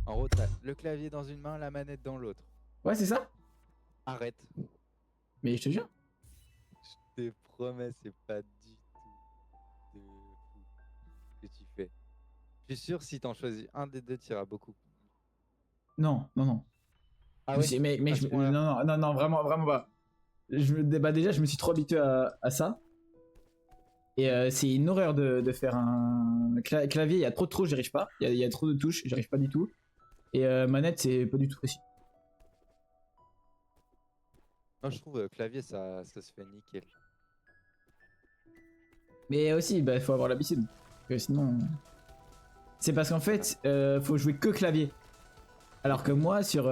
En gros, t'as le clavier dans une main, la manette dans l'autre. Ouais, c'est ça. Arrête. Mais je te jure. Je te promets, c'est pas du tout de fou ce que tu fais. Je suis sûr, si t'en choisis un des deux, tu iras beaucoup. Non, non, non. Ah ouais? Mais À ce point-là? non, non, non, non, vraiment, vraiment pas. Bah déjà, je me suis trop habitué à ça. Et c'est une horreur de faire un clavier. Il y a trop, j'y arrive pas. Il y a trop de touches, j'arrive pas du tout. Et manette, c'est pas du tout facile. Moi, je trouve clavier, ça se fait nickel. Mais aussi, bah, faut avoir l'habitude. Parce que sinon. C'est parce qu'en fait, faut jouer que clavier. Alors que moi sur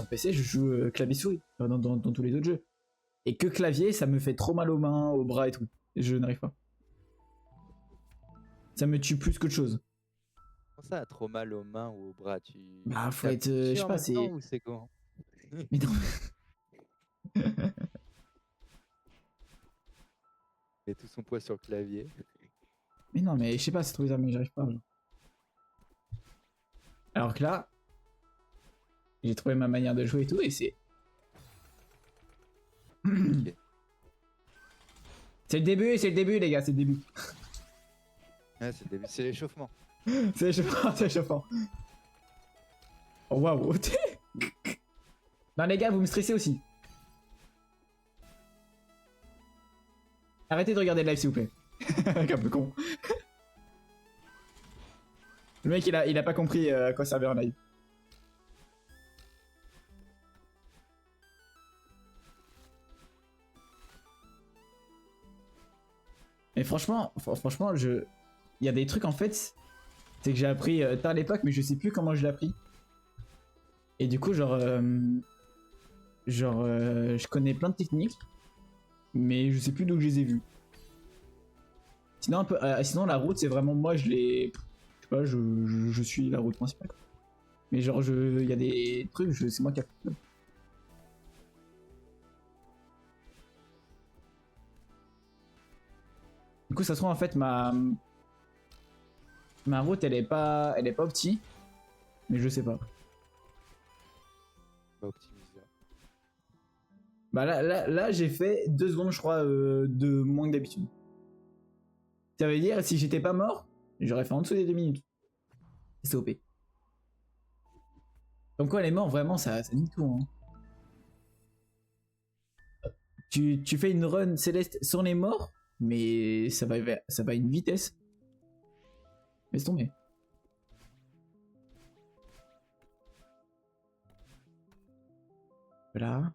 PC, je joue clavier-souris dans tous les autres jeux. Et que clavier, ça me fait trop mal aux mains, aux bras et tout. Je n'arrive pas. Ça me tue plus qu'autre chose. Comment ça a trop mal aux mains ou aux bras? Bah, faut être. Je T'appuies sais en pas, même temps c'est. ou c'est comment? Mais non. Il met tout son poids sur le clavier. Mais non, mais je sais pas, c'est trop bizarre, mais j'arrive pas. Genre. Alors que là, j'ai trouvé ma manière de jouer et tout, et c'est. Ok. C'est le début, les gars, c'est le début. Ouais, c'est le début, c'est l'échauffement. C'est échauffant, c'est échauffant. Oh waouh. Non, les gars, vous me stressez aussi. Arrêtez de regarder le live, s'il vous plaît. Un peu con. Le mec, il a pas compris à quoi servait un live. Mais franchement, il y a des trucs en fait, c'est que j'ai appris tard à l'époque, mais je sais plus comment je l'ai appris. Et du coup, je connais plein de techniques, mais je sais plus d'où je les ai vues. Sinon, sinon la route, c'est vraiment moi, je l'ai. Je sais pas, je suis la route principale. Mais genre, il y a des trucs, c'est moi qui ai fait. Du coup, ça se trouve en fait ma route, elle est pas opti, mais je sais pas. Pas optimisé. Bah là j'ai fait 2 secondes, je crois, de moins que d'habitude. Ça veut dire, si j'étais pas mort, j'aurais fait en dessous des 2 minutes. C'est OP. Comme quoi, les morts, vraiment, ça nique tout. Hein. Tu fais une run céleste sur les morts, mais ça va à une vitesse. Laisse tomber. Voilà.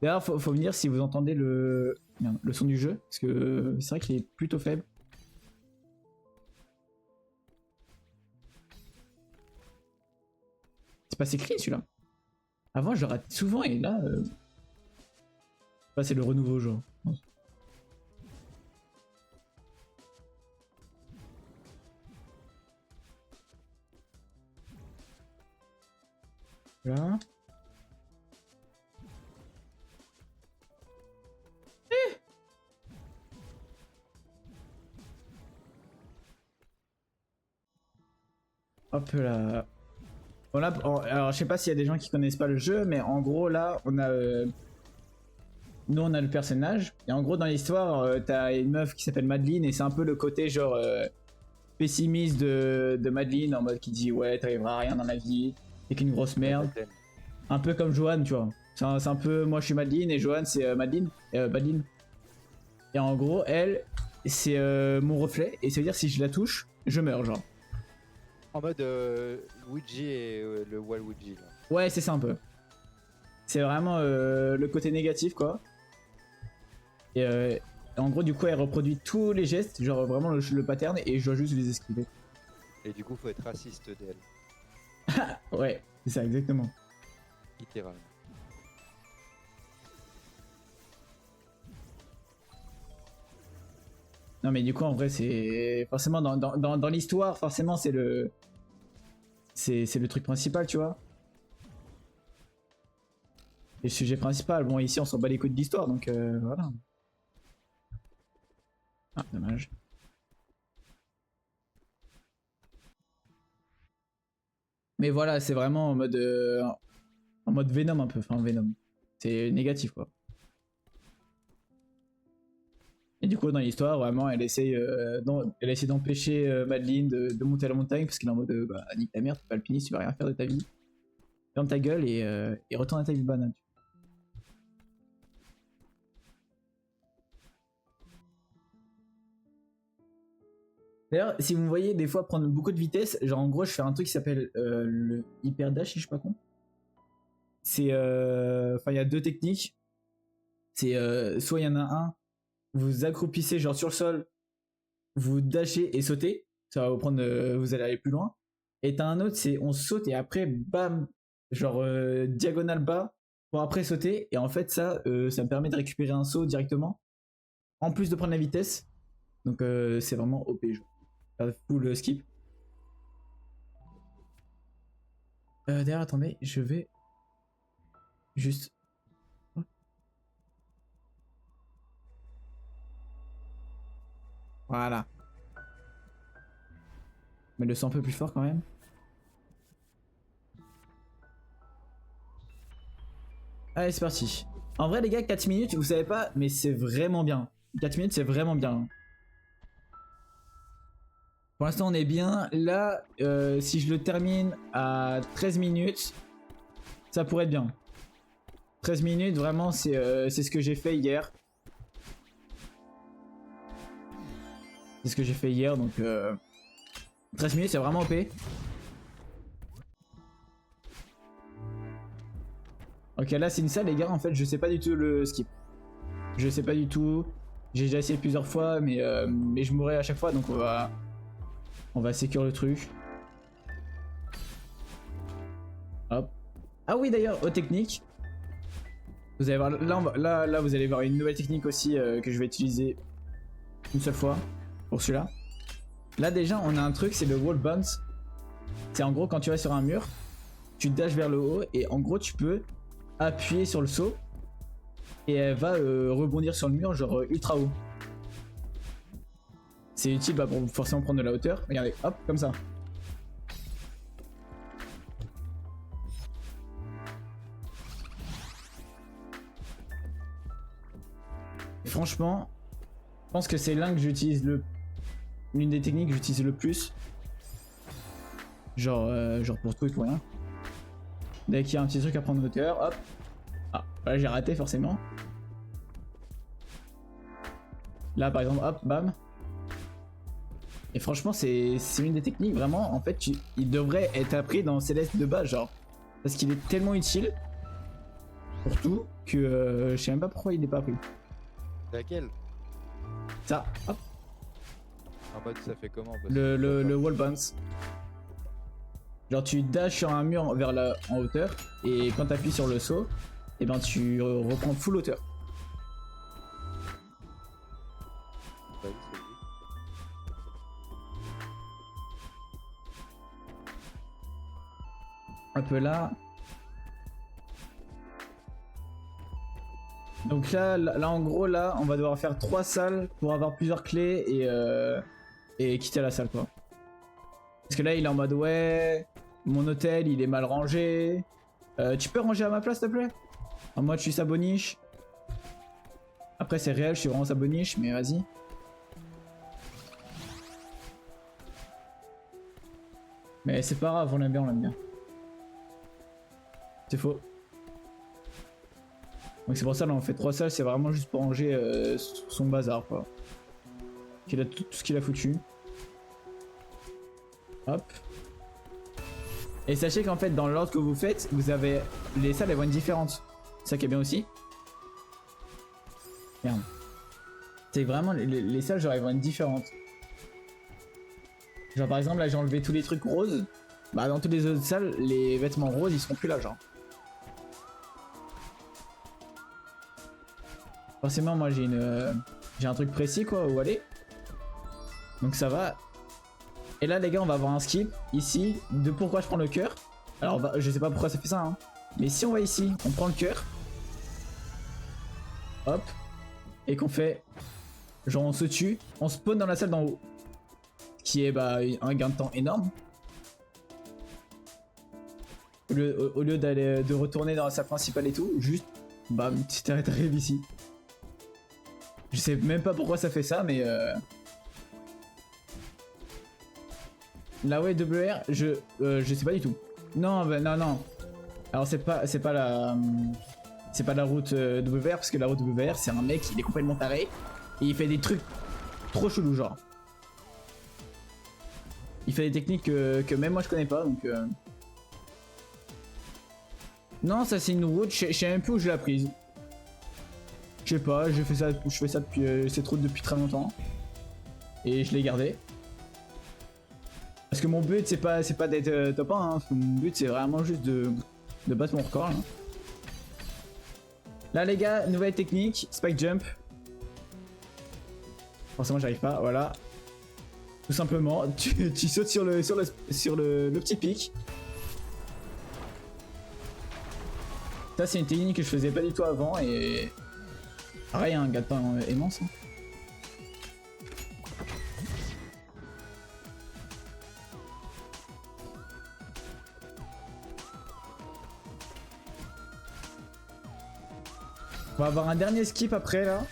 D'ailleurs, faut me dire si vous entendez merde, le son du jeu, parce que c'est vrai qu'il est plutôt faible. C'est pas si clean celui-là. Avant, je le rate souvent et là, c'est le renouveau genre. Voilà. Hop là. Bon là, alors je sais pas s'il y a des gens qui connaissent pas le jeu, mais en gros là, nous on a le personnage, et en gros dans l'histoire, t'as une meuf qui s'appelle Madeline, et c'est un peu le côté genre pessimiste de Madeline, en mode qui dit ouais t'arriveras à rien dans la vie, t'es qu'une grosse merde. Un peu comme Johan, tu vois. C'est un peu, moi je suis Madeline, et Johan c'est Madeline, Madeline. Et en gros, elle, c'est mon reflet, et ça veut dire si je la touche, je meurs genre. En mode Ouija et le Waluigi. Là. Ouais, c'est ça un peu. C'est vraiment le côté négatif, quoi. Et en gros, du coup, elle reproduit tous les gestes, genre vraiment le pattern, et je dois juste les esquiver. Et du coup, faut être raciste d'elle. Ouais, c'est ça, exactement. Littéralement. Non, mais du coup, en vrai, c'est. Forcément, dans l'histoire, forcément, c'est le. C'est le truc principal, tu vois. Et le sujet principal. Bon, ici, on s'en bat les couilles de l'histoire, donc voilà. Ah, dommage. Mais voilà, c'est vraiment en mode Venom un peu. Enfin, Venom. C'est négatif, quoi. Et du coup, dans l'histoire, vraiment, elle essaie d'empêcher Madeline de monter à la montagne parce qu'elle est en mode bah, nique ta mère, t'es pas alpiniste, tu vas rien faire de ta vie. Ferme ta gueule et retourne à ta vie de banane. D'ailleurs, si vous me voyez des fois prendre beaucoup de vitesse, genre en gros, je fais un truc qui s'appelle le hyper dash, si je suis pas con. C'est. Enfin, il y a deux techniques. C'est soit il y en a un, vous accroupissez genre sur le sol, vous dashez et sautez, ça va vous prendre, vous allez aller plus loin. Et t'as un autre, c'est on saute et après, bam, genre diagonale bas pour après sauter. Et en fait, ça me permet de récupérer un saut directement, en plus de prendre la vitesse. Donc c'est vraiment OP. Full skip. D'ailleurs, attendez, je vais juste. Voilà. Mais le son un peu plus fort quand même. Allez, c'est parti. En vrai, les gars, 4 minutes, vous savez pas, mais c'est vraiment bien. 4 minutes, c'est vraiment bien. Pour l'instant, on est bien. Là, si je le termine à 13 minutes, ça pourrait être bien. 13 minutes, vraiment, c'est ce que j'ai fait hier. C'est ce que j'ai fait hier, donc 13 minutes, c'est vraiment OP. Ok, là, c'est une salle, les gars, en fait, je sais pas du tout le skip. Je sais pas du tout. J'ai déjà essayé plusieurs fois, mais je mourrais à chaque fois, donc on va sécure le truc. Hop. Ah oui, d'ailleurs, aux techniques. Vous allez voir, là, vous allez voir une nouvelle technique aussi que je vais utiliser une seule fois pour celui-là. Là, déjà, on a un truc, c'est le wall bounce. C'est en gros quand tu vas sur un mur, tu dashes vers le haut et en gros, tu peux appuyer sur le saut et elle va rebondir sur le mur, genre ultra haut. C'est utile bah, pour forcément prendre de la hauteur. Regardez, hop, comme ça. Et franchement, je pense que c'est l'un que j'utilise l'une des techniques que j'utilise le plus. Genre pour tout et pour rien. Dès qu'il y a un petit truc à prendre de hauteur, hop. Ah, voilà, j'ai raté forcément. Là par exemple, hop, bam. Et franchement, c'est une des techniques vraiment. En fait, il devrait être appris dans Céleste de base, genre. Parce qu'il est tellement utile pour tout que je sais même pas pourquoi il n'est pas appris. Laquelle? Ça, hop. En mode, ça fait comment? Le wall bounce. Genre, tu dashes sur un mur en hauteur et quand tu appuies sur le saut, et ben tu reprends full hauteur. Un peu là. Donc là en gros là on va devoir faire 3 salles pour avoir plusieurs clés et quitter la salle quoi. Parce que là il est en mode ouais mon hôtel il est mal rangé. Tu peux ranger à ma place s'il te plaît? En mode je suis saboniche. Après c'est réel je suis vraiment saboniche mais vas-y. Mais c'est pas grave on l'aime bien on l'aime bien. C'est faux. Donc c'est pour ça là on fait 3 salles, c'est vraiment juste pour ranger son bazar quoi. Qu'il a tout ce qu'il a foutu. Hop. Et sachez qu'en fait dans l'ordre que vous faites, vous avez les salles elles vont être différentes. C'est ça qui est bien aussi. Merde. C'est vraiment les salles genre elles vont être différentes. Genre par exemple là j'ai enlevé tous les trucs roses. Bah dans toutes les autres salles les vêtements roses ils seront plus là genre. Forcément moi j'ai un truc précis quoi où aller. Donc ça va. Et là les gars on va avoir un skip ici de pourquoi je prends le cœur. Alors je sais pas pourquoi ça fait ça hein. Mais si on va ici, on prend le cœur. Hop. Et qu'on fait genre on se tue, on spawn dans la salle d'en haut. Qui est bah un gain de temps énorme. Au lieu d'aller de retourner dans la salle principale et tout, juste bam, tu t'arrives ici. Je sais même pas pourquoi ça fait ça, mais la way WR, je sais pas du tout. Non, bah, non. Alors c'est pas la route WR parce que la route WR c'est un mec, il est complètement taré et il fait des trucs trop chelous genre. Il fait des techniques que même moi je connais pas donc. Non, ça c'est une route, je sais même plus où je l'ai apprise. Je sais pas, je fais ça depuis cette route depuis très longtemps et je l'ai gardée. Parce que mon but c'est pas d'être top 1, hein. Mon but c'est vraiment juste de battre mon record. Là les gars, nouvelle technique, spike jump. Forcément j'arrive pas, voilà. Tout simplement, tu sautes sur le petit pic. Ça c'est une technique que je faisais pas du tout avant et... Pareil, un gars de pain immense. Hein. On va avoir un dernier skip après là,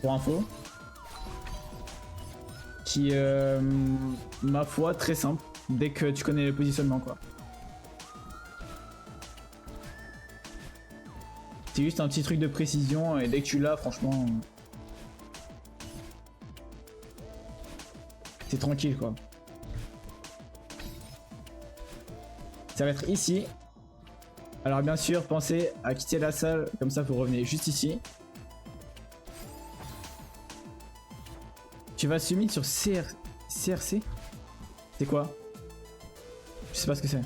pour info. Qui ma foi, très simple, dès que tu connais le positionnement quoi. C'est juste un petit truc de précision et dès que tu l'as, franchement... C'est tranquille quoi. Ça va être ici. Alors bien sûr, pensez à quitter la salle, comme ça vous revenez juste ici. Tu vas submit sur CRC. C'est quoi? Je sais pas ce que c'est.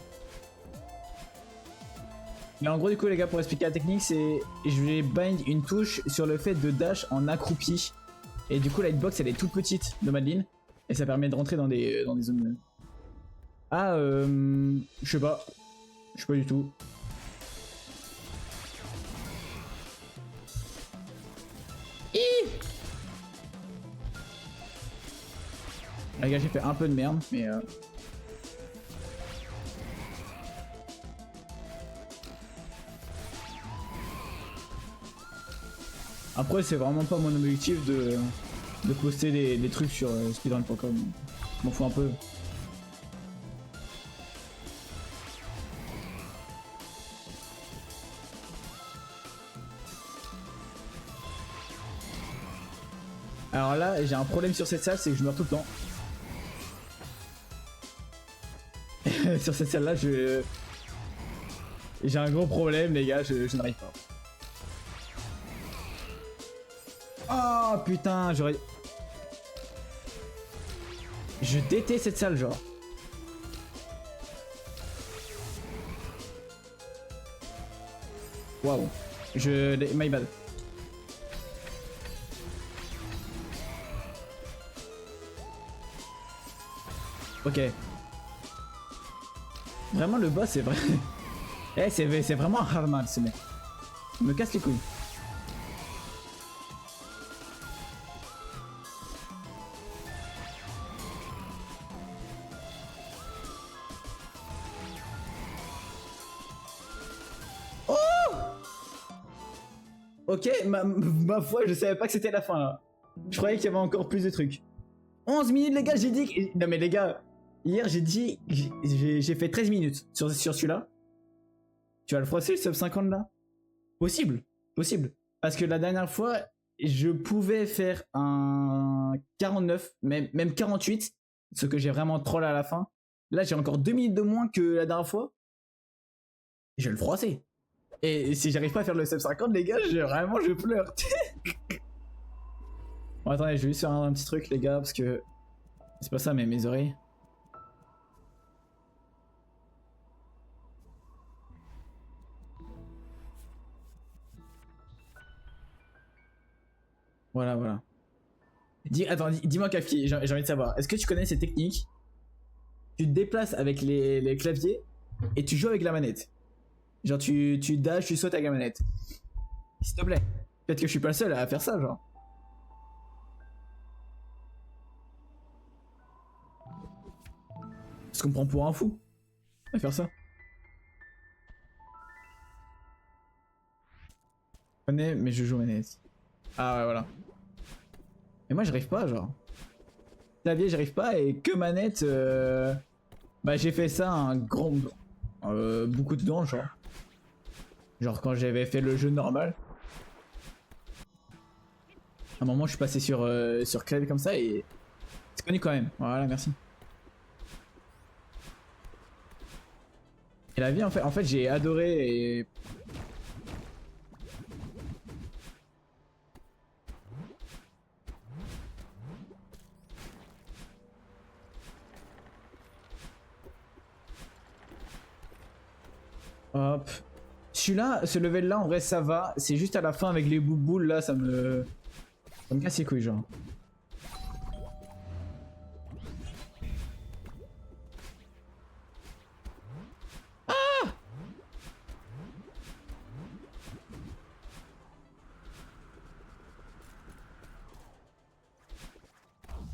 Mais en gros du coup les gars, pour expliquer la technique, c'est je vais bind une touche sur le fait de dash en accroupi. Et du coup la hitbox elle est toute petite de Madeline. Et ça permet de rentrer dans des zones... Ah je sais pas. Je sais pas du tout. Les gars, j'ai fait un peu de merde, mais après, c'est vraiment pas mon objectif de poster des trucs sur speedrun.com. Je m'en fous un peu. Alors là, j'ai un problème sur cette salle, c'est que je meurs tout le temps. Sur cette salle là, j'ai un gros problème les gars, je n'arrive pas. Oh putain, j'aurais... Je déteste cette salle genre. Waouh. My bad. Ok. Vraiment le boss c'est vrai. Eh c'est vraiment un hard man ce mec. Il me casse les couilles. Oh. Ok, ma foi, je savais pas que c'était la fin là. Je croyais qu'il y avait encore plus de trucs. 11 minutes les gars, j'ai dit que... Non mais les gars, hier j'ai dit... J'ai fait 13 minutes sur celui-là. Tu vas le froisser le sub 50 là? Possible, possible. Parce que la dernière fois, je pouvais faire un 49, même 48, ce que j'ai vraiment troll à la fin. Là j'ai encore 2 minutes de moins que la dernière fois. Je vais le froisser. Et si j'arrive pas à faire le sub 50 les gars, je pleure. Bon attendez, je vais juste faire un petit truc les gars, parce que... C'est pas ça mais mes oreilles. Voilà. Attends, dis-moi Kafki, j'ai envie de savoir. Est-ce que tu connais ces techniques? Tu te déplaces avec les claviers et tu joues avec la manette. Genre tu dash, tu sautes avec la manette. S'il te plaît. Peut-être que je suis pas le seul à faire ça, genre. Parce qu'on me prend pour un fou à faire ça. connais, mais je joue manette. Ah ouais, voilà. Et moi, j'arrive pas, genre. Clavier, j'arrive pas, et que manette, bah j'ai fait ça un grand... beaucoup de temps, genre. Genre quand j'avais fait le jeu normal. À un moment, je suis passé sur clavier comme ça, et c'est connu quand même. Voilà, merci. Et la vie, en fait j'ai adoré, et... Hop. Celui-là, ce level là en vrai ça va, c'est juste à la fin avec les bouboules là ça me casse les couilles genre.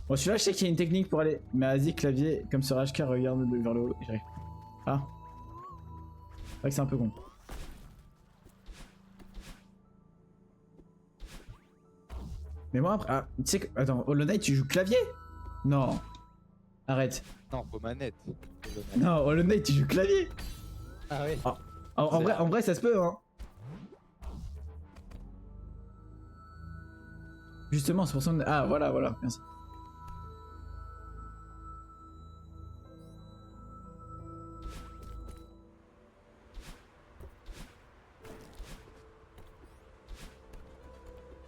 Bon celui-là je sais qu'il y a une technique pour aller, mais vas-y clavier comme sur HK regarde vers le haut, j'arrive. Ah. C'est vrai que c'est un peu con. Mais moi après, ah, tu sais que, attends, Hollow Knight tu joues clavier? Non. Arrête. Non, faut manette. Non, Hollow Knight tu joues clavier? Ah oui. Ah. En vrai ça se peut hein. Justement c'est pour ça que... Ah voilà, merci.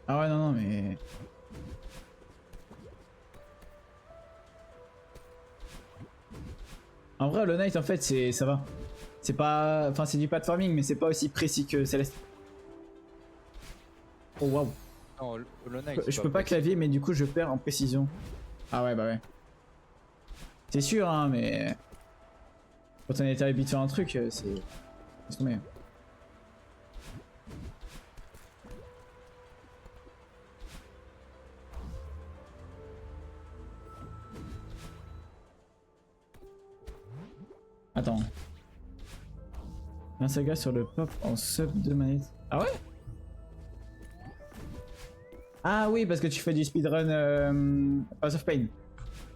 Ah ouais non mais... En vrai Hollow Knight en fait ça va. C'est pas... Enfin c'est du platforming mais c'est pas aussi précis que Céleste. Oh waouh. Non, Hollow Knight, Je peux pas clavier mais du coup je perds en précision. Ah ouais bah ouais. C'est sûr hein mais... Quand on était habitué à un truc c'est... Laisse tomber. Attends. Un saga sur le pop en sub de manette. Ah ouais? Ah oui, parce que tu fais du speedrun House of Pain.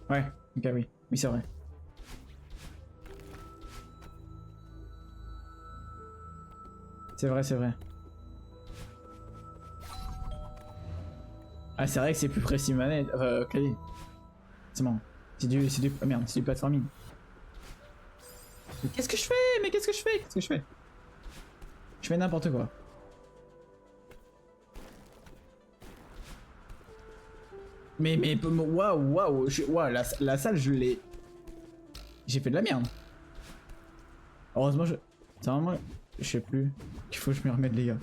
Ouais, ok oui. Oui c'est vrai. C'est vrai, c'est vrai. Ah c'est vrai que c'est plus précis manette. Clavier. C'est marrant. C'est du... Ah merde, c'est du platforming. Mais qu'est-ce que je fais? Mais qu'est-ce que je fais? Qu'est-ce que je fais? Je fais n'importe quoi. Mais waouh, waouh, la salle je l'ai... J'ai fait de la merde. Heureusement je... C'est vraiment... Je sais plus qu'il faut que je me remette les gars.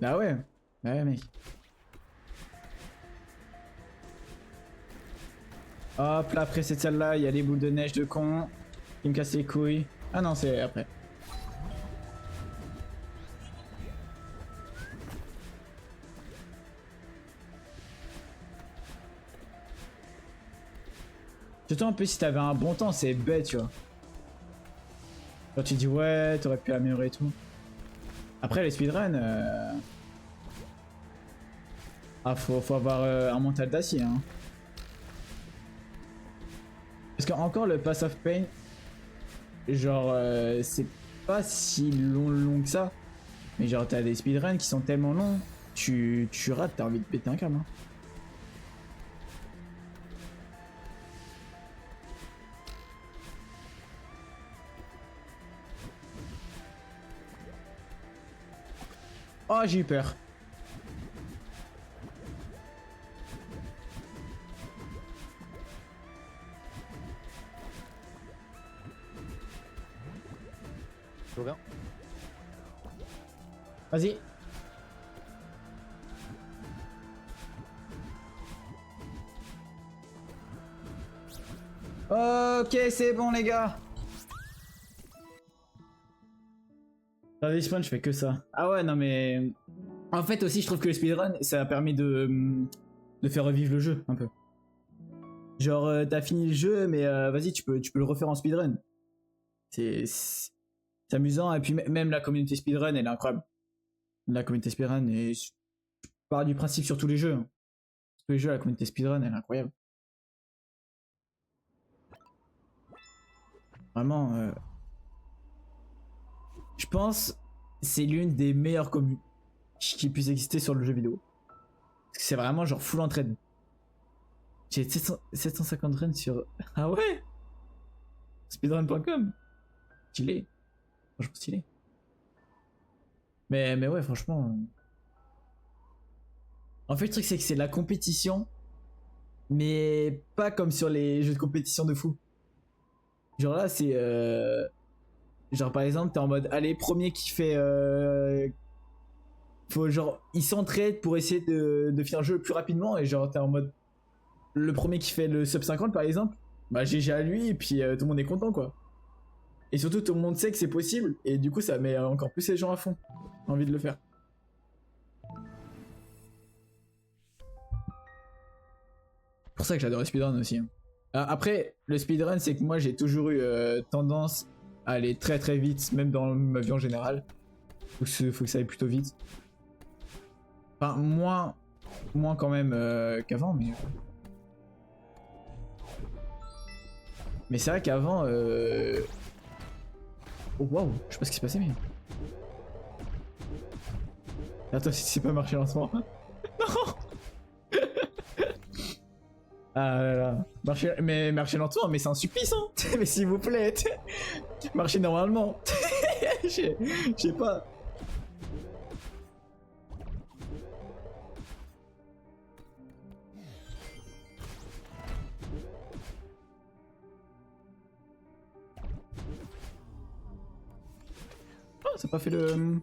Bah ouais. Bah ouais mec. Hop là après cette salle là il y a les boules de neige de con qui me cassent les couilles. Ah non c'est après. Surtout en plus si t'avais un bon temps c'est bête tu vois. Quand tu dis ouais t'aurais pu améliorer et tout. Après les speedruns ah faut avoir un mental d'acier hein. Parce que encore le Pass of Pain genre c'est pas si long que ça. Mais genre t'as des speedruns qui sont tellement longs, tu rates, t'as envie de péter un câble hein. Oh j'ai eu peur. Je reviens. Vas-y. Ok c'est bon les gars. Dans les spawns je fais que ça. Ah ouais non mais... En fait aussi je trouve que le speedrun ça a permis de faire revivre le jeu un peu. Genre t'as fini le jeu mais vas-y tu peux le refaire en speedrun. C'est amusant et puis même la communauté speedrun elle est incroyable. la communauté speedrun. Et je pars du principe sur tous les jeux. Hein. Tous les jeux, la communauté speedrun, elle est incroyable. Vraiment, je pense c'est l'une des meilleures communes qui puisse exister sur le jeu vidéo. Parce que c'est vraiment genre full entraide. J'ai 750 runs sur... Ah ouais, speedrun.com. Stylé. Franchement stylé. Mais ouais, franchement... En fait, le truc, c'est que c'est la compétition, mais pas comme sur les jeux de compétition de fou. Genre là, c'est... Genre par exemple, t'es en mode, allez, premier qui fait... Faut genre, ils s'entraident pour essayer de finir le jeu le plus rapidement, et genre t'es en mode... Le premier qui fait le sub 50 par exemple, bah GG à lui, et puis tout le monde est content quoi. Et surtout, tout le monde sait que c'est possible, et du coup, ça met encore plus les gens à fond. Envie de le faire. C'est pour ça que j'adore le speedrun aussi. Hein. Après, le speedrun, c'est que moi j'ai toujours eu tendance à aller très très vite, même dans ma vie en général. Faut que ça aille plutôt vite. Enfin, moins quand même qu'avant, mais. Mais c'est vrai qu'avant. Oh waouh, je sais pas ce qui s'est passé, mais. Attends, si c'est pas marché lentement. Non. Ah là là. Marcher lentement, mais c'est un supplice, hein. Mais s'il vous plaît. Marchez normalement. Je sais pas. Oh, ça a pas fait le...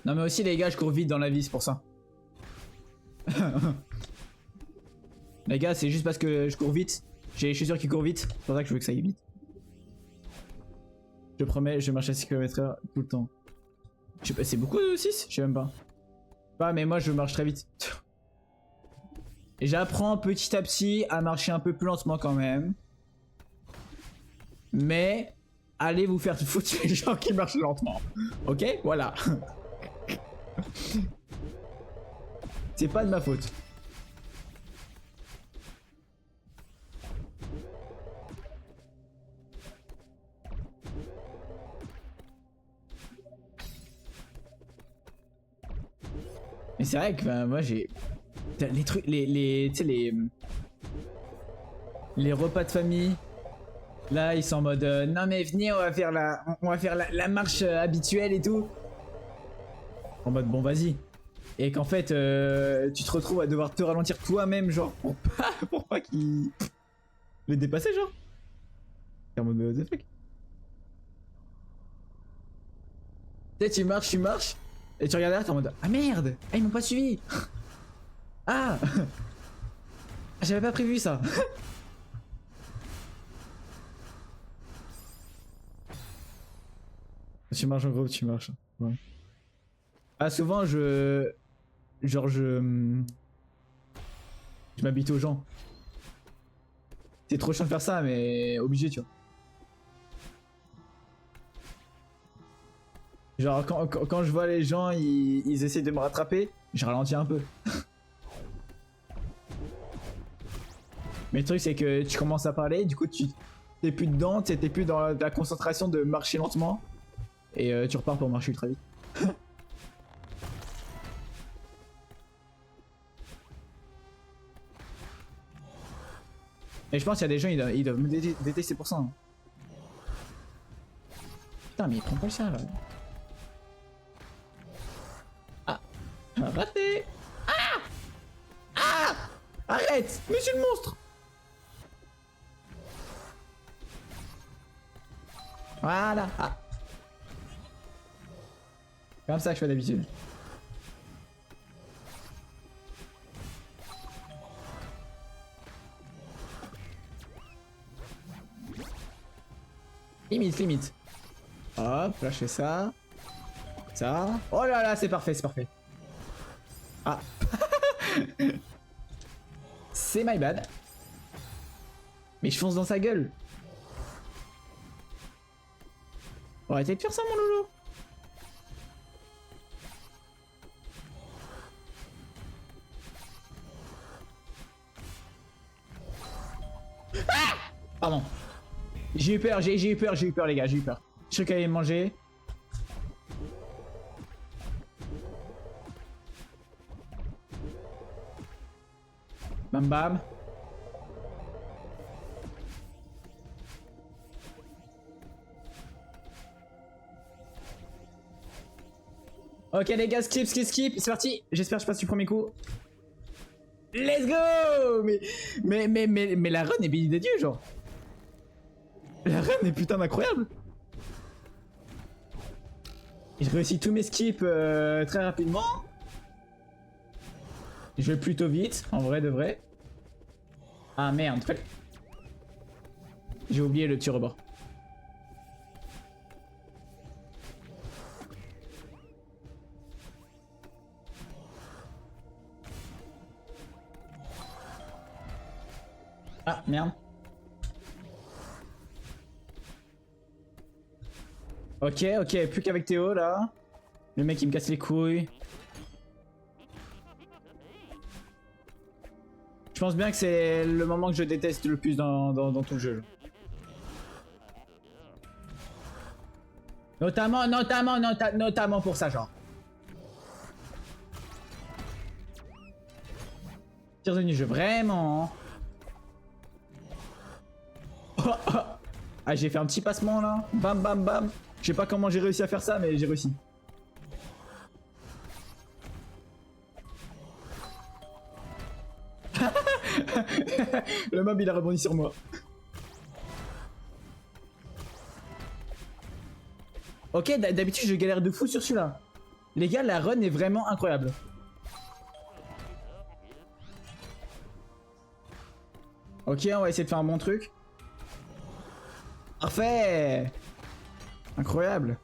Non mais aussi les gars, je cours vite dans la vie, c'est pour ça. Les gars, c'est juste parce que je cours vite. Je suis sûr qu'il court vite, c'est pour ça que je veux que ça aille vite. Je promets, je marche à 6 km/h tout le temps. Je sais pas, c'est beaucoup 6? Je sais même pas. Pas, mais moi je marche très vite. Et j'apprends petit à petit à marcher un peu plus lentement quand même. Mais allez vous faire foutre les gens qui marchent lentement. Ok? Voilà. C'est pas de ma faute. Mais c'est vrai que moi j'ai les trucs, tu sais les repas de famille. Là ils sont en mode non mais venez on va faire la marche habituelle et tout. En mode bon vas-y. Et qu'en fait tu te retrouves à devoir te ralentir toi-même genre pour pas qu'il les dépasser genre. C'est en mode what the fuck. Tu sais tu marches et tu regardes derrière t'es en mode ah merde, ah ils m'ont pas suivi. Ah j'avais pas prévu ça. Tu marches en gros, tu marches. Ouais. Ah souvent je m'habitue aux gens. C'est trop chiant de faire ça mais obligé tu vois. Genre quand je vois les gens ils essaient de me rattraper, je ralentis un peu. Mais le truc c'est que tu commences à parler, du coup t'es plus dedans, t'es plus dans la concentration de marcher lentement. Et tu repars pour marcher ultra vite. Et je pense qu'il y a des gens ils doivent me détester pour ça. Hein. Putain mais il prend pas ça là. Ah raté. Ah arrête. Monsieur le monstre. Voilà. Ah. Comme ça que je fais d'habitude. Limite. Hop, là je fais ça. Ça. Oh là là, c'est parfait, c'est parfait. Ah. C'est my bad. Mais je fonce dans sa gueule. Arrêtez de faire ça, mon loulou. Ah, pardon. J'ai eu peur, j'ai eu peur, les gars, j'ai eu peur. Je sais qu'elle allait me manger. Bam bam. Ok les gars, skip, c'est parti. J'espère que je passe du premier coup. Let's go. Mais la run est bénie des dieux, genre. La run est putain d'incroyable. Je réussis tous mes skips très rapidement. Je vais plutôt vite, en vrai de vrai. Ah merde, j'ai oublié le tir au bord. Ah merde. Ok, plus qu'avec Théo là. Le mec il me casse les couilles. Je pense bien que c'est le moment que je déteste le plus dans tout le jeu. Notamment pour ça, genre. Tire de jeu, vraiment. Ah, j'ai fait un petit passement là. Bam, bam, bam. Je sais pas comment j'ai réussi à faire ça, mais j'ai réussi. Le mob il a rebondi sur moi. Ok, d'habitude je galère de fou sur celui-là. Les gars, la run est vraiment incroyable. Ok, on va essayer de faire un bon truc. Parfait. Incroyable.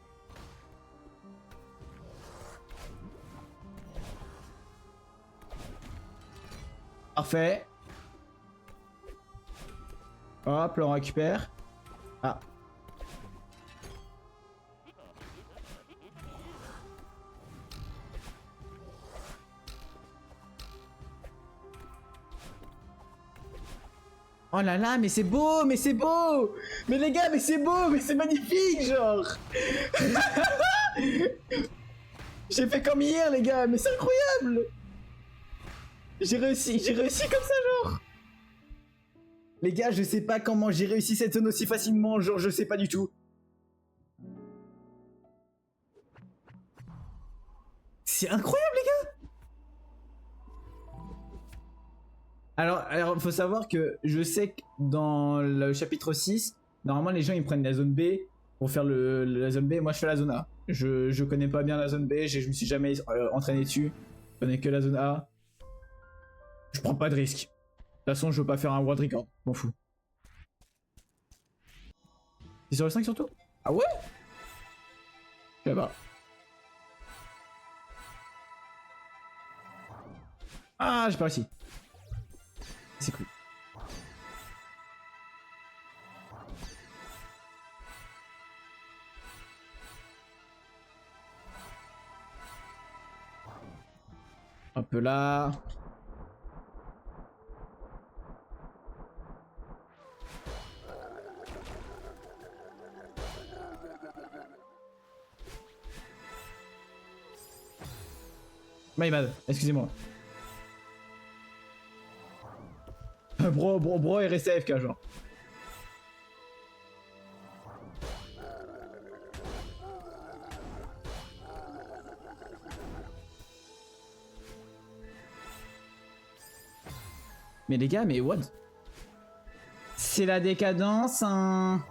Parfait. Hop, là on récupère. Ah. Oh là là, mais c'est beau, mais c'est beau. Mais les gars, mais c'est beau, mais c'est magnifique, genre. J'ai fait comme hier, les gars, mais c'est incroyable. J'ai réussi comme ça, genre. Les gars, je sais pas comment j'ai réussi cette zone aussi facilement, genre, je sais pas du tout. C'est incroyable, les gars. Alors, faut savoir que je sais que dans le chapitre 6, normalement, les gens, ils prennent la zone B pour faire la zone B. Moi, je fais la zone A. Je connais pas bien la zone B, je me suis jamais entraîné dessus. Je connais que la zone A. Je prends pas de risque. De toute façon, je veux pas faire un world record. M'en fous. C'est sur le 5 surtout? Ah ouais? Je sais pas. Ah, j'ai pas réussi. C'est cool. Hop là. My bad, excusez-moi. Bro est resté AFK genre. Mais les gars, mais what? C'est la décadence, hein.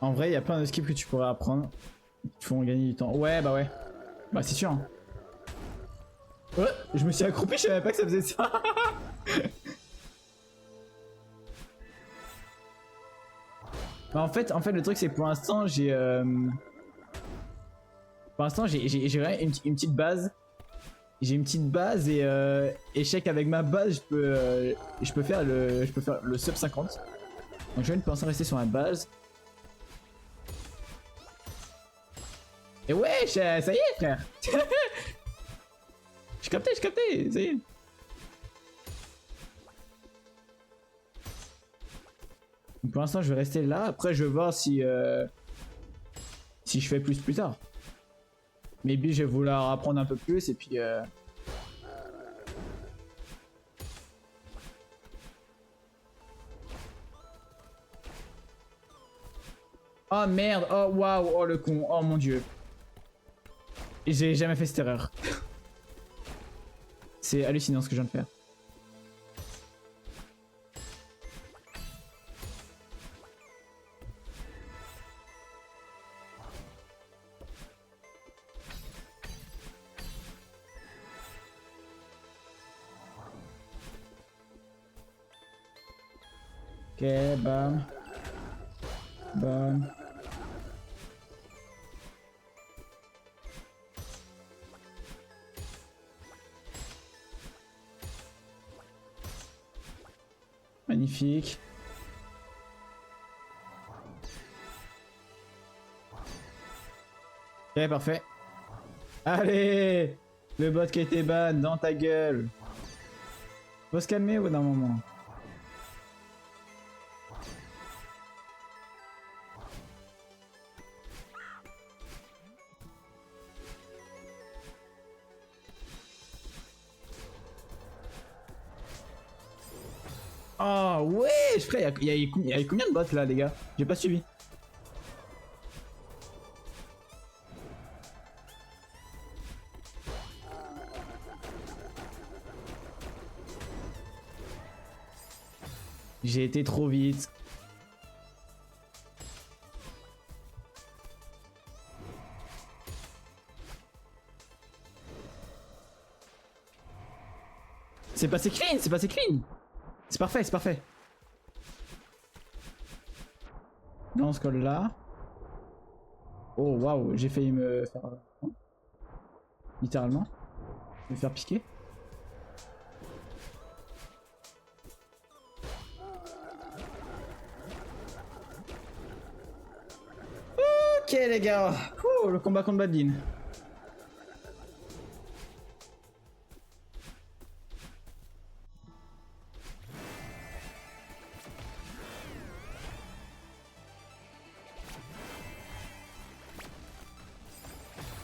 En vrai, il y a plein de skips que tu pourrais apprendre. Ils font gagner du temps. Ouais, bah ouais. Bah c'est sûr. Hein. Ouais, je me suis accroupi, je savais pas que ça faisait ça. Bah en fait, le truc c'est que pour l'instant j'ai vraiment une petite base. J'ai une petite base et échec avec ma base, je peux faire le sub 50. Donc je vais penser à rester sur ma base. Et ouais, ça y est frère. J'ai capté, ça y est. Donc pour l'instant je vais rester là, après je vais voir si je fais plus tard. Maybe je vais vouloir apprendre un peu plus et puis Oh merde, oh waouh, oh le con, oh mon dieu. J'ai jamais fait cette erreur. C'est hallucinant ce que je viens de faire. Ok, bam. Bam. Magnifique. Ok, parfait. Allez! Le bot qui a été ban dans ta gueule. Faut se calmer au bout d'un moment. Oh ouais, frère, il y a combien de bots là les gars? J'ai pas suivi. J'ai été trop vite. C'est passé clean, c'est passé clean. C'est parfait, c'est parfait. Là on se colle là. Oh waouh, j'ai failli me faire... littéralement. Me faire piquer. Ok les gars. Ouh, le combat contre Badlin.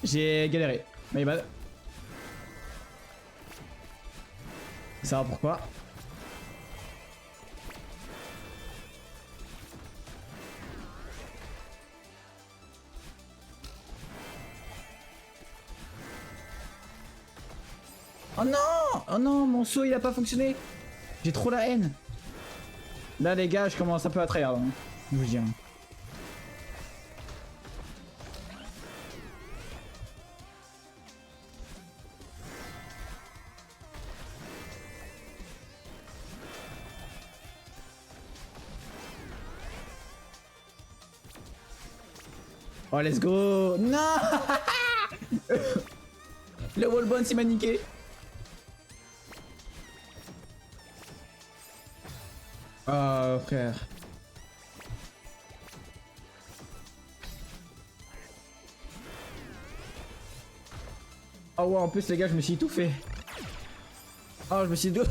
J'ai galéré. My bad. Ça va pourquoi? Oh non! Oh non, mon saut il a pas fonctionné! J'ai trop la haine! Là les gars, je commence un peu à tryhard, hein, je vous dis. Hein. Oh let's go! Non! Le wallbone s'est maniqué! Oh frère. Oh ouais, en plus les gars, je me suis étouffé. Oh, je me suis étouffé.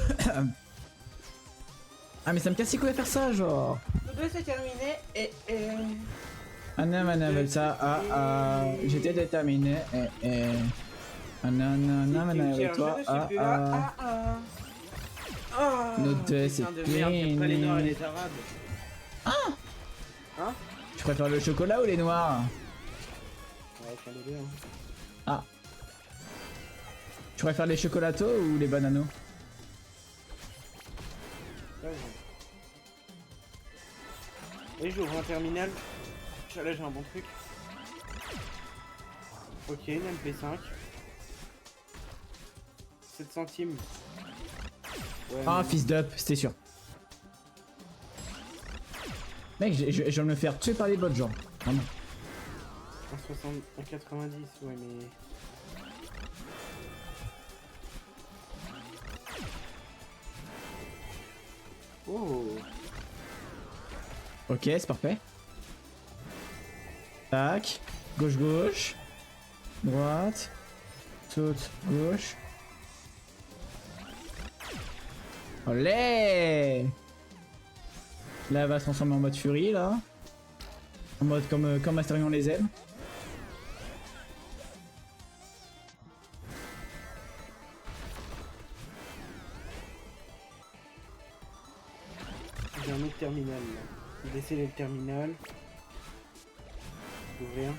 Ah mais ça me casse les couilles à faire ça, genre. Le 2 c'est terminé et... Anna Mana ça, j'étais déterminé et... Anna Mana avec toi, Nos deux, c'est plein. Les noirs et les arabes. Hein? Tu préfères le chocolat ou les noirs? Ouais, faire les deux. Hein. Ah. Tu préfères les chocolatos ou les bananos? Oui, j'ouvre un terminal. Là, j'ai un bon truc. Ok, une MP5. 7 centimes. Ouais, Ah, mais- fils d'up, c'était sûr. Mec, je vais me faire tuer par les bots, genre. Vraiment. 1,60, 1,90, ouais, mais. Oh! Ok, c'est parfait. Tac. Gauche, gauche. Droite. Saute, gauche. Olé! Là, elle va se transformer en mode furie, là. En mode comme Asterion les aime. J'ai un autre terminal là. Je vais déceler le terminal. Ouvrir.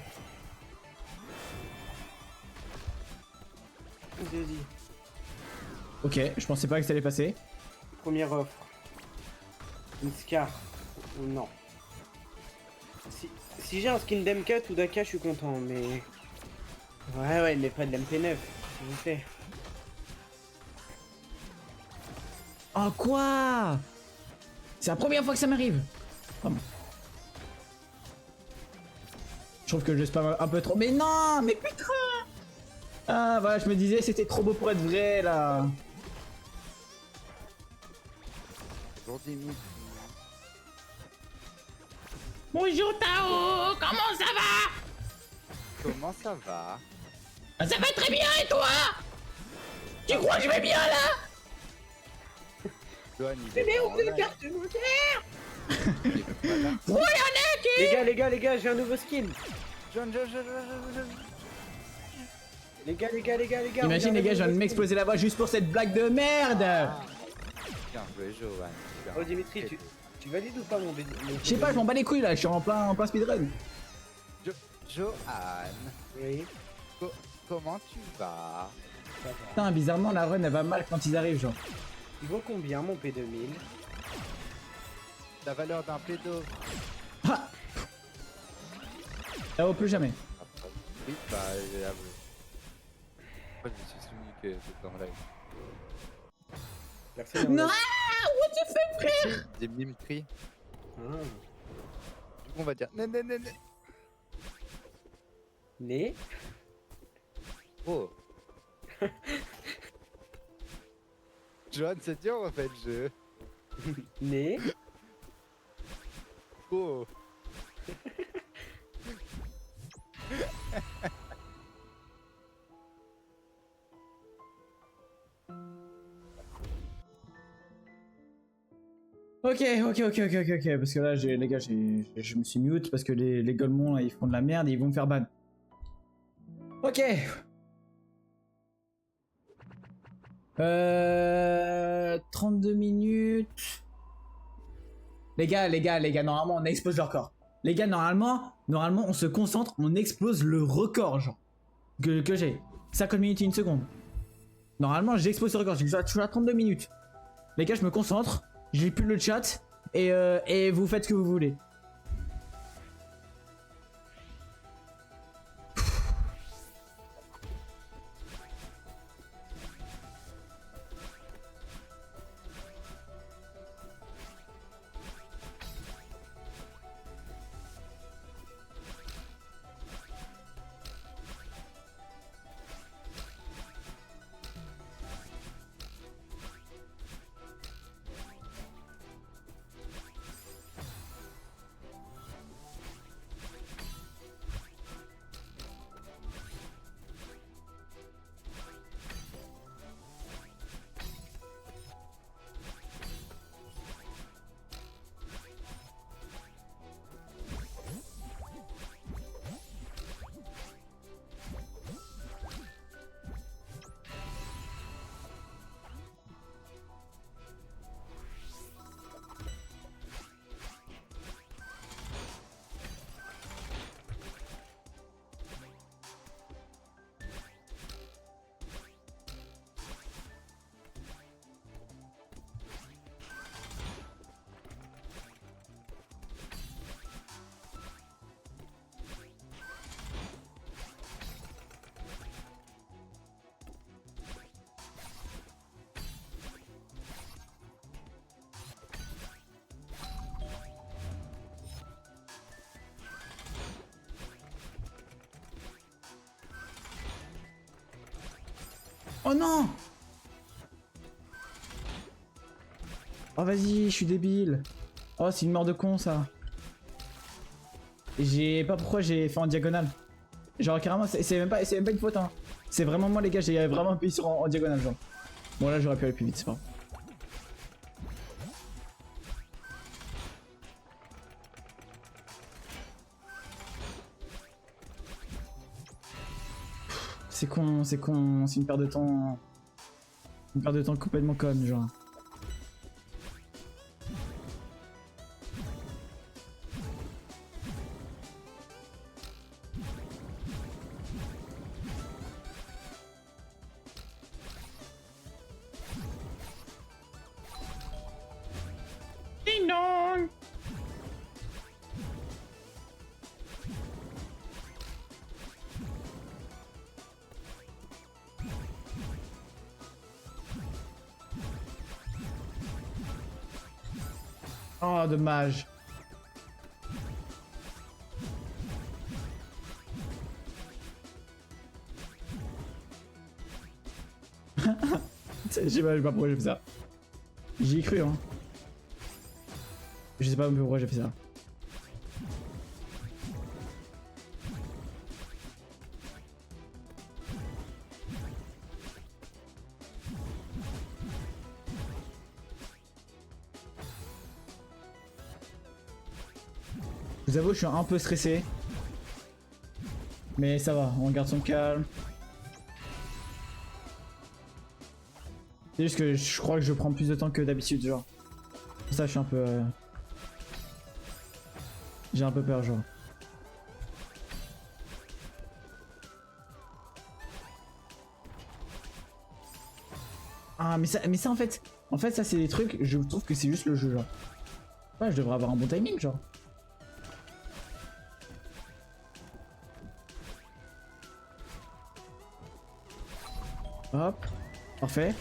Vas-y. Ok, je pensais pas que ça allait passer. Première offre. Une Scar. Non. Si j'ai un skin d'M4 ou d'AK, je suis content, mais. Ouais, mais pas de l'MP9, s'il vous plaît. Oh, quoi? C'est la première fois que ça m'arrive. Vraiment. Je trouve que je spam un peu trop. Mais non, mais putain! Ah, voilà, je me disais, c'était trop beau pour être vrai, là. Bonjour Dimitri. Bonjour Tao, comment ça va? Comment ça va? Ça va très bien et toi? Tu crois que je vais bien là? Johan, il est pas en live. carte bancaire! Il est pas là. Oui, on est qui? Les gars, j'ai un nouveau skin! John. Les gars, Imagine les gars, je viens de m'exploser la voix juste pour cette blague de merde. Ah. Bien joué, Johan. Bien Oh Dimitri, joué. tu valides ou pas mon Je sais pas, je m'en bats les couilles là, je suis en plein speedrun. Johan, Oui. comment tu vas? Ça va. Putain, bizarrement la run elle va mal quand ils arrivent, genre. Il vaut combien mon P2000? La valeur d'un pédo. Ah, ça vaut plus jamais. Oui, bah, j'ai avoué. Moi, je me suis souvenu que c'était en live. Personne Non, en a- what the fuck, frère? Dimitri. Ah. Du coup, on va dire. Né. Né? Oh. Johan, c'est dur en fait, le jeu. Né? Oh. Ok, parce que là, les gars, je me suis mute parce que les golemons, là, ils font de la merde et ils vont me faire ban. Ok. 32 minutes. Les gars, normalement, on explose le record. Les gars, normalement, on se concentre, on explose le record, genre, que j'ai. 50 minutes et 1 seconde. Normalement, j'explose ce record, je suis à 32 minutes. Les gars, je me concentre, je lis plus le chat, et vous faites ce que vous voulez. Oh non! Oh vas-y, je suis débile. Oh, c'est une mort de con ça. J'ai pas pourquoi j'ai fait en diagonale. Genre carrément, c'est même pas une faute hein. C'est vraiment moi les gars, j'ai vraiment appuyé sur en diagonale genre. Bon là j'aurais pu aller plus vite, c'est pas grave. C'est con, c'est con, c'est une perte de temps. Une perte de temps complètement conne genre. Ding dong! Oh, dommage. Je sais pas pourquoi j'ai fait ça. J'y ai cru, hein. Je sais pas pourquoi j'ai fait ça. Je vous avoue, je suis un peu stressé. Mais ça va, on garde son calme. C'est juste que je crois que je prends plus de temps que d'habitude, genre. Pour ça, je suis un peu... J'ai un peu peur, genre. Ah, mais ça en fait... En fait, ça, c'est des trucs, je trouve que c'est juste le jeu, genre. Ouais, je devrais avoir un bon timing, genre. Hop. Parfait.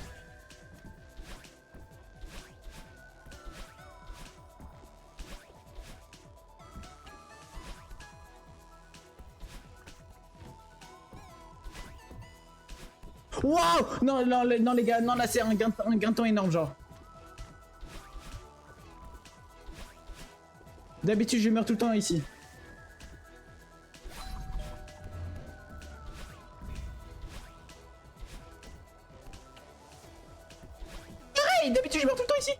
Waouh! Non, non, non, les gars, non, là, c'est un gain de temps énorme, genre. D'habitude, je meurs tout le temps ici. Pareil, d'habitude, je meurs tout le temps ici.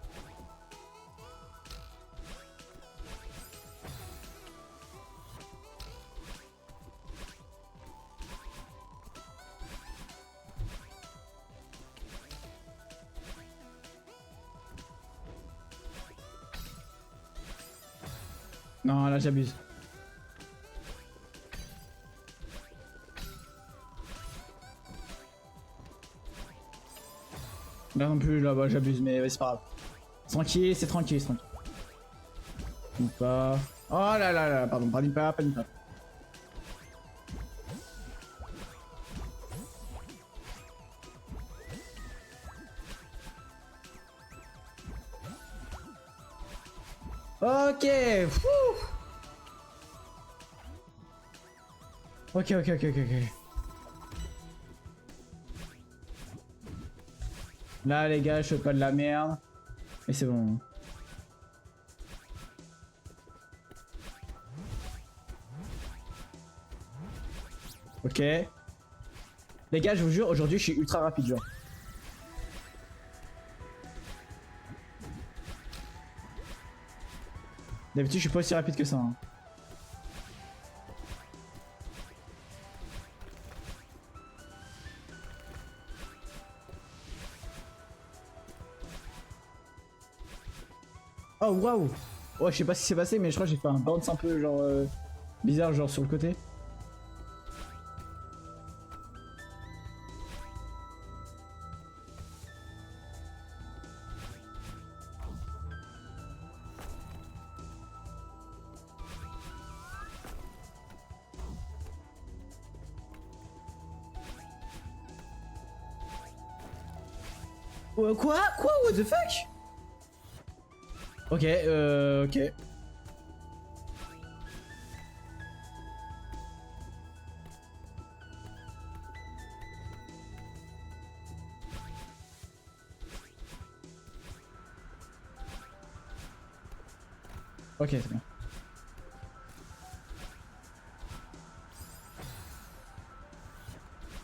Non, là, j'abuse. Là non plus, là-bas, j'abuse, mais c'est pas grave. Tranquille, c'est tranquille, c'est tranquille. Ou pas. Oh là là là, pardon, panique pas, panique pas. Ok. Fouh. Ok, ok, ok, ok, ok. Là, les gars, je fais pas de la merde. Et c'est bon. Ok. Les gars, je vous jure, aujourd'hui, je suis ultra rapide, genre. D'habitude, je suis pas aussi rapide que ça. Hein. Oh waouh! Ouais, je sais pas ce qui s'est passé, mais je crois que j'ai fait un bounce un peu genre bizarre, genre sur le côté. Quoi? Quoi? What the fuck? Ok, ok. Ok, c'est bien.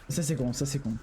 Ça c'est con, ça c'est con.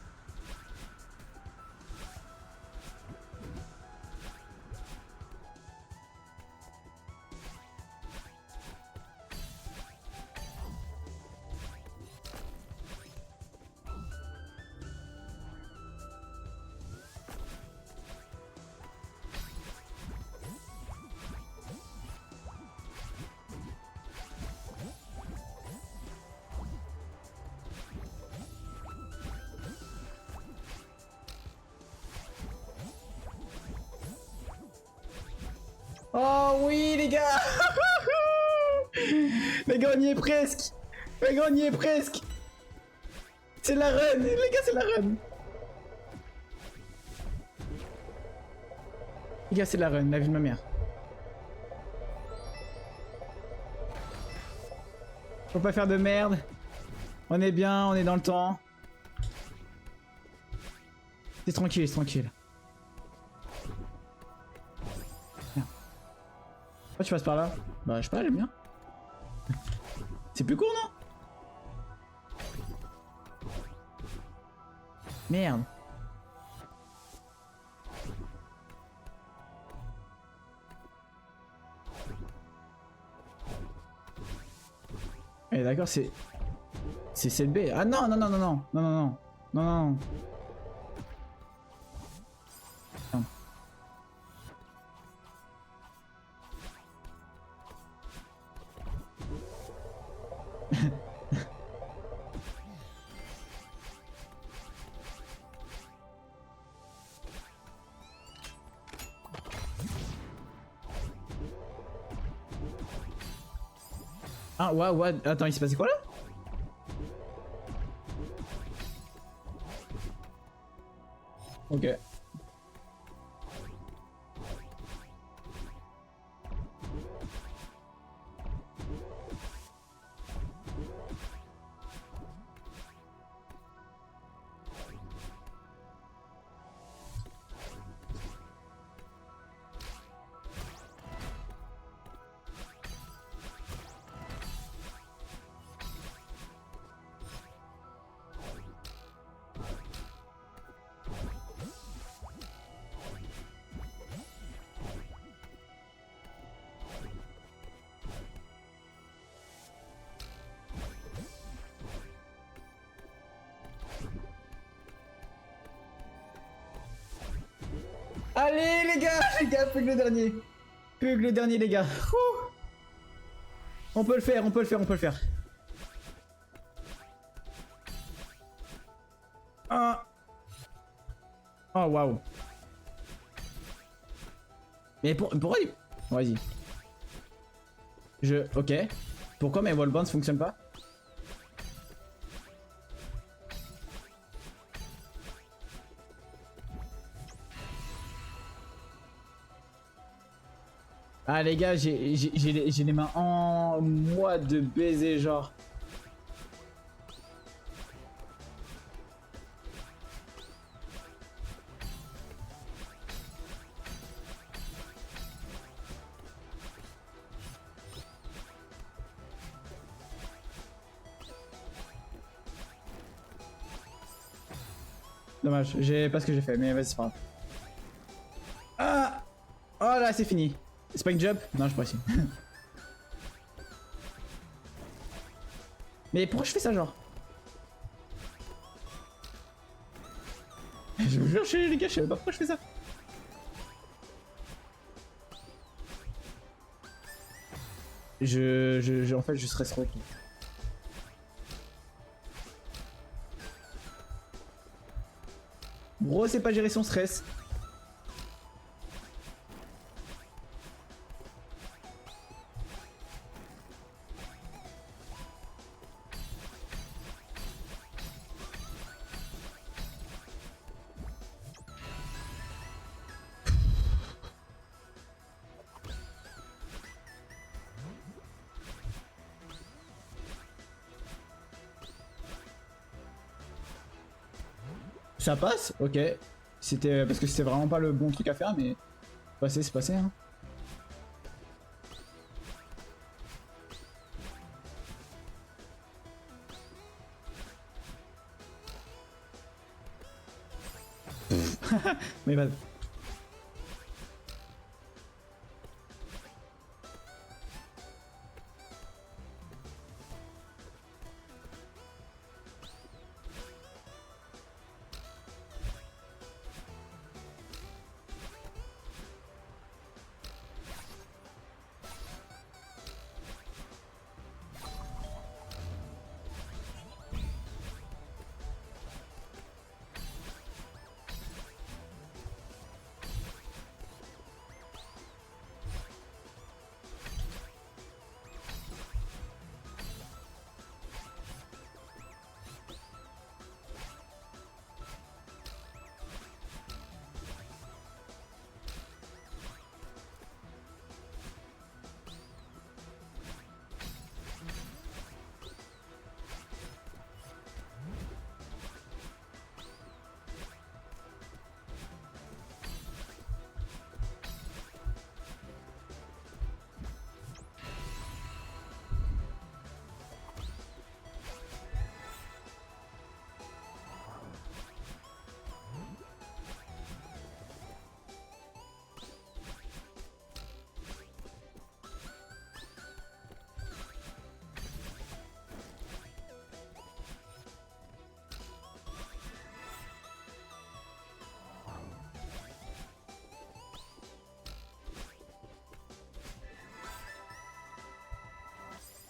Oh oui les gars. Les gars on y est presque. Les gars on y est presque. C'est la run. Les gars c'est la run. Les gars c'est la run, la vie de ma mère. Faut pas faire de merde. On est bien, on est dans le temps. C'est tranquille, c'est tranquille. Pourquoi tu passes par là? Bah je sais pas, j'aime bien. C'est plus court non? Merde. Eh d'accord, c'est 7B. Ah non non non non non non non non non non. Ah ouais, attends, il s'est passé quoi là? Ok. Allez les gars, plus que le dernier. Plus que le dernier les gars. Ouh. On peut le faire, on peut le faire, on peut le faire. Ah. Oh waouh. Mais pourquoi il... Vas-y. Ok. Pourquoi mes wallbands fonctionnent pas? Ah les gars, j'ai les mains en moi de baiser genre. Dommage, j'ai pas ce que j'ai fait, mais vas-y c'est pas grave. Ah. Oh là c'est fini. C'est pas une jump? Non, je sais pas si. Mais pourquoi je fais ça, genre? Je me jure, les gars, je sais pas pourquoi je fais ça. En fait, je stresse trop. Bro, c'est pas gérer son stress. Ça passe? Ok. C'était parce que c'était vraiment pas le bon truc à faire, mais c'est passé, hein. Mais vas-y.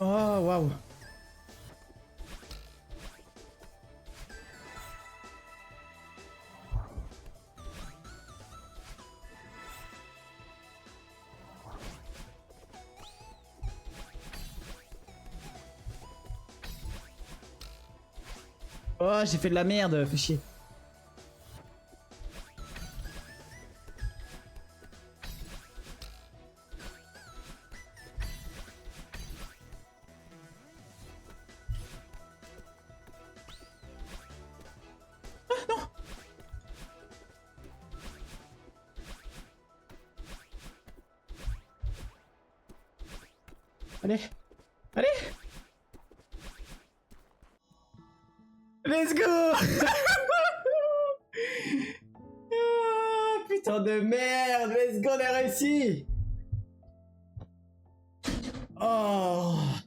Oh, waouh. Oh, j'ai fait de la merde, fais chier. Allez, allez. Let's go. Ah, putain de merde, let's go, on a réussi. Oh.